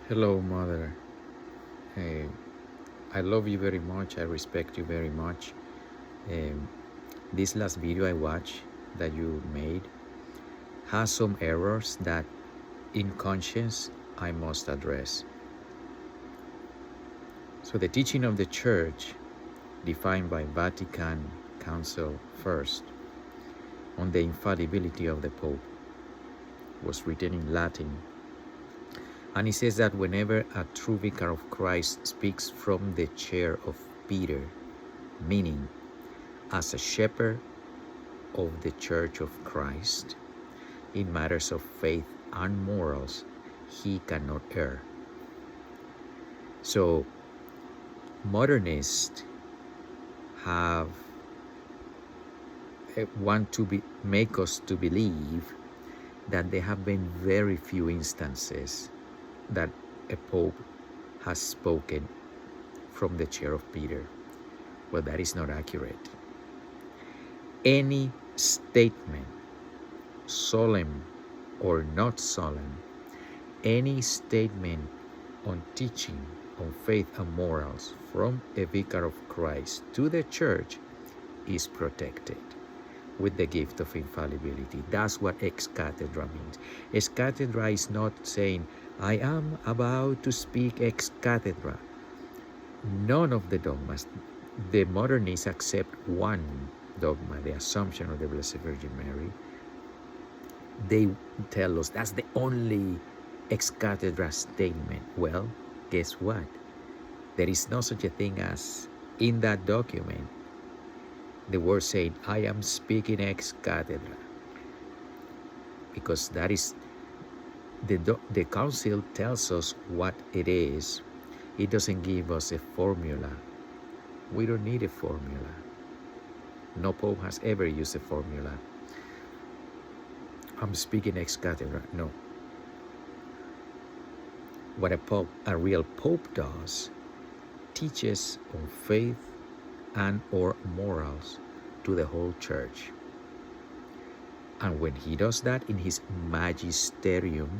Hello, Mother. Uh, I love you very much. I respect you very much. Um, this last video I watched that you made has some errors that, in conscience, I must address. So, the teaching of the Church, defined by Vatican Council first, on the infallibility of the Pope, was written in Latin. And it says that whenever a true vicar of Christ speaks from the chair of Peter, meaning as a shepherd of the Church of Christ, in matters of faith and morals, he cannot err. So, modernists have want to make us to believe that there have been very few instances that a pope has spoken from the chair of Peter. Well, that is not accurate. Any statement, solemn or not solemn, any statement on teaching on faith and morals from a vicar of Christ to the church is protected with the gift of infallibility. That's what ex cathedra means. Ex cathedra is not saying, I am about to speak ex cathedra. None of the dogmas, the modernists accept one dogma, the Assumption of the Blessed Virgin Mary. They tell us that's the only ex cathedra statement. Well, guess what? There is no such a thing as, in that document, the word saying, I am speaking ex cathedra. Because that is, the council tells us what it is. It doesn't give us a formula. We don't need a formula. No pope has ever used a formula. I'm speaking ex cathedra. No. What a real pope does, teaches on faith and or morals to the whole church. And when he does that in his magisterium,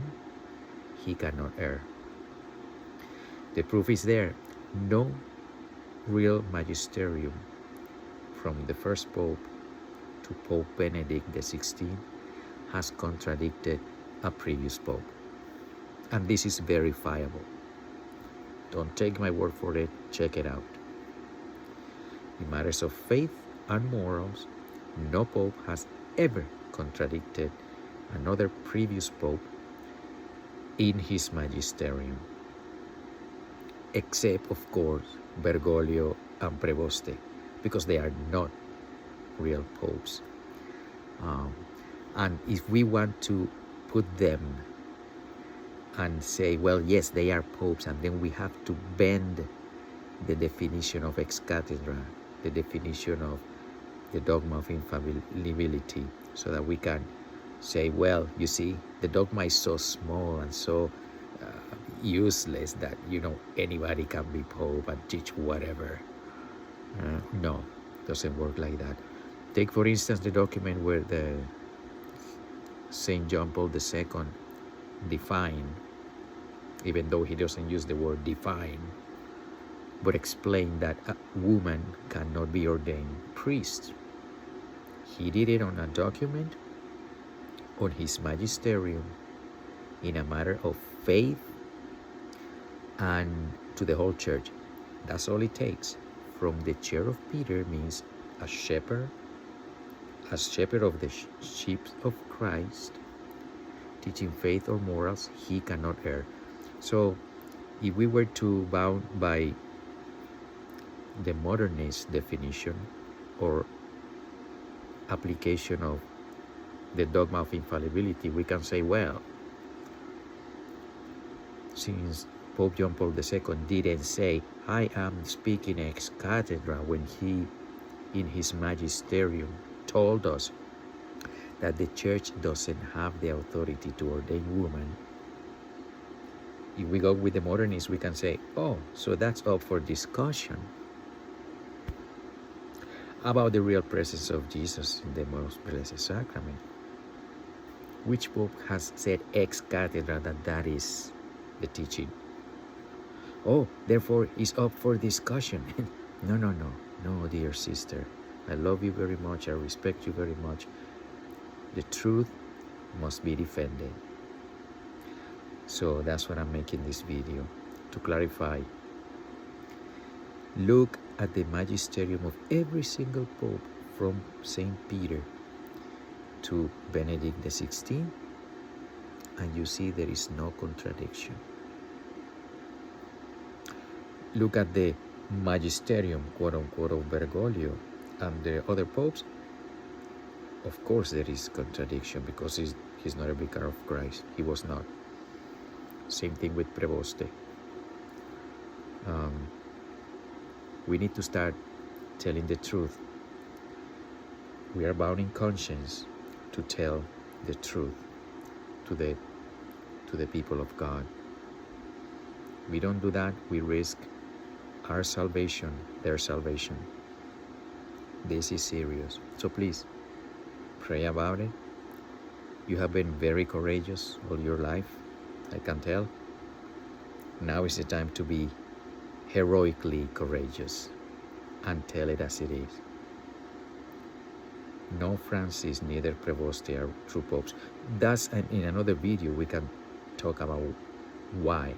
he cannot err. The proof is there. No real magisterium from the first pope to Pope Benedict XVI has contradicted a previous pope. And this is verifiable. Don't take my word for it, check it out. In matters of faith and morals, no pope has ever contradicted another previous pope in his magisterium, except, of course, Bergoglio and Prevost, because they are not real popes. And if we want to put them and say, well, yes, they are popes, and then we have to bend the definition of ex cathedra, the definition of the dogma of infallibility, so that we can say, well, you see, the dogma is so small and so useless that, anybody can be pope and teach whatever. No, doesn't work like that. Take, for instance, the document where the St. John Paul II defined, even though he doesn't use the word define, but explain that a woman cannot be ordained priest. He did it on a document on his magisterium in a matter of faith and to the whole church. That's all it takes. From the chair of Peter means a shepherd of the sheep of Christ, teaching faith or morals, he cannot err. So if we were to bound by the modernist definition or application of the dogma of infallibility, we can say, well, since Pope John Paul II didn't say, I am speaking ex cathedra, when he, in his magisterium, told us that the church doesn't have the authority to ordain women, if we go with the modernists, we can say, oh, so that's up for discussion about the real presence of Jesus in the most blessed sacrament. Which pope has said ex cathedra that is the teaching Oh, therefore is up for discussion. No, no, no, no, dear sister. I love you very much. I respect you very much. The truth must be defended. So that's what I'm making this video, to clarify. Look at the magisterium of every single pope from St. Peter to Benedict XVI, and you see there is no contradiction. Look at the magisterium, quote unquote, of Bergoglio and the other popes. Of course there is contradiction, because he's not a vicar of Christ. He was not. Same thing with Preboste. We need to start telling the truth. We are bound in conscience to tell the truth to the people of God. We don't do that, we risk our salvation, their salvation. This is serious. So please, pray about it. You have been very courageous all your life, I can tell. Now is the time to be heroically courageous and tell it as it is. No Francis, neither Preboste are true popes. That's in another video we can talk about why.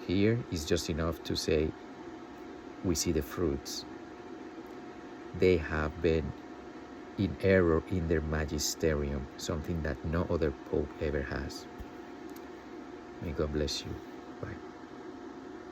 Here is just enough to say we see the fruits. They have been in error in their magisterium, something that no other pope ever has. May God bless you.